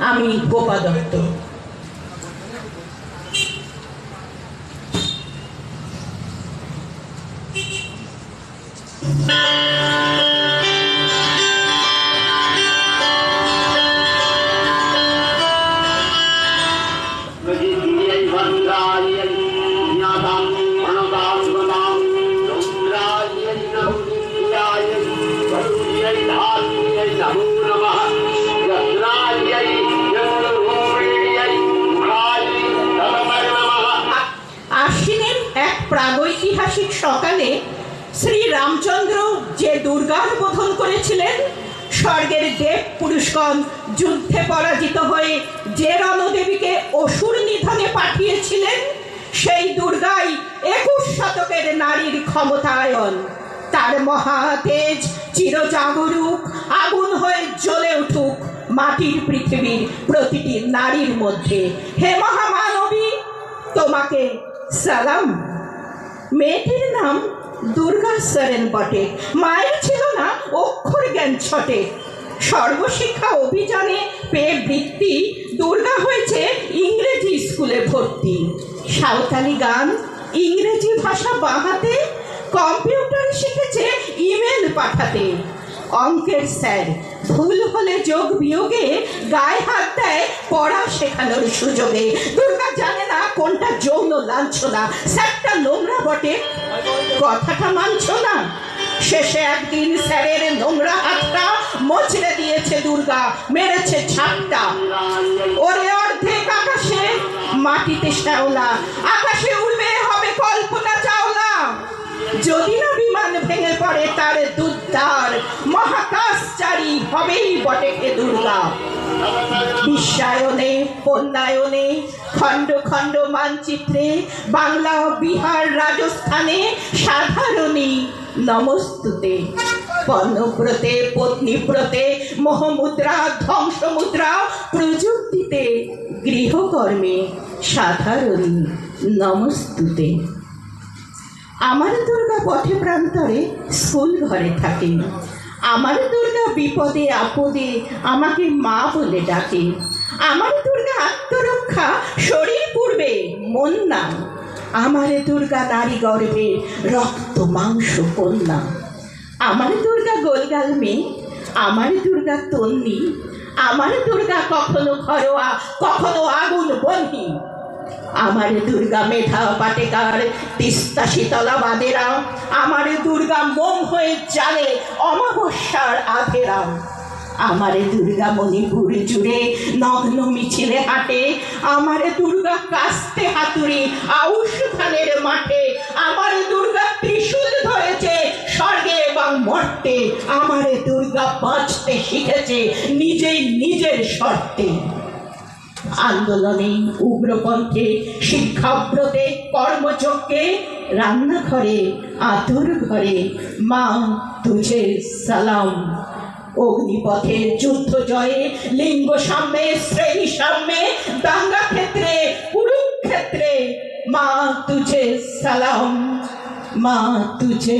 আমি গোপা দত্ত। আশ্বিনের এক প্রাগৈতিহাসিক সকালে শ্রী রামচন্দ্র যে দুর্গার বোধন করেছিলেন, স্বর্গের দেব পুরুষগণ যুদ্ধে পরাজিত হয়ে যে রণদেবীকে অসুর নিধনে পাঠিয়েছিলেন, সেই দুর্গাই 21 শতকের নারীর ক্ষমতায়ন। তার মহাতেজ চিরজাগরুক আগুন হয়ে জ্বলে উঠুক মাটির পৃথিবীর প্রতিটি নারীর মধ্যে। হে মহামানবী, তোমাকে সালাম। মেয়েটির নাম দুর্গা সরেন বটে, মায়ের ছিল না অক্ষর জ্ঞান ছটে। সর্বশিক্ষা অভিযানে পেয়ে বৃত্তি দুর্গা হয়েছে ইংরেজি স্কুলে ভর্তি। সাঁওতালি গান, ইংরেজি ভাষা বাহাতে, কম্পিউটার শিখেছে ইমেল পাঠাতে। অঙ্কের স্যার ভুল হলে যোগ বিয়োগে গায়ে হাত দেয় পড়া শেখানোর সুযোগে। দুর্গা জানে না কোনটা যৌন লাঞ্ছনা, স্যারটা নোংরা বটে, কথাটা মানছ না। শেষে একদিন স্যারের নোংরা হাতটা মোচড়ে দিয়েছে দুর্গা, মেরেছে ছাপটা। ওরে অর্ধেক আকাশে মাটিতে শ্যাওলা, আকাশে উড়বে হবে কল্পনা চাওলা। যদি না বিমান ভেঙে পড়ে তার দুদ্দার, মহাকাশচারী হবেই বটে হে দুর্গা। বিশ্বায়নে, পণ্যায়নে, খণ্ড খণ্ড মানচিত্রে, বাংলা, বিহার, রাজস্থানে সাধারণী নমস্তুতে। পণ্যব্রতে, পত্নীব্রতে, মোহমুদ্রা, ধ্বংসমুদ্রা, প্রযুক্তিতে, গৃহকর্মে সাধারণী নমস্তুতে। আমার দুর্গা পথে প্রান্তরে স্কুল ঘরে থাকেন। আমার দুর্গা বিপদে আপদে আমাকে মা বলে ডাকে। আমার দুর্গা আত্মরক্ষা শরীর পূর্বে মন না। আমার দুর্গা নারী গর্ভে রক্ত মাংস কন্যা। আমার দুর্গা গোলগাল মেয়ে, আমার দুর্গা তন্নি। আমার দুর্গা কখনো ঘরোয়া, কখনো আগুন বন্যী। আমার দুর্গা মেধা পাটেকার, তিস্তা শীতলা বাদেরা। আমার দুর্গা মোম হয়ে জ্বালে অমাবস্যার আধেরা। আমার দুর্গা মণিপুর জুড়ে নগ্ন মিছিলে হাঁটে। আমার দুর্গা কাস্তে হাতুড়ি আউশ ধানের মাঠে। আমার দুর্গা ত্রিশূল ধরেছে স্বর্গে এবং মর্তে। আমার দুর্গা বাঁচতে শিখেছে নিজেই নিজের শর্তে। আন্দোলনে, উগ্রপন্থে, শিক্ষাব্রতে, কর্মযজ্ঞে, রান্নাঘরে, আতুর ঘরে, মা তুঝে সালাম। অগ্নিপথে, যুদ্ধ জয়ে, লিঙ্গ সাম্যে, শ্রেণী সাম্যে, দাঙ্গা ক্ষেত্রে, কুরুক্ষেত্রে, মা তুঝে সালাম, মা তুঝে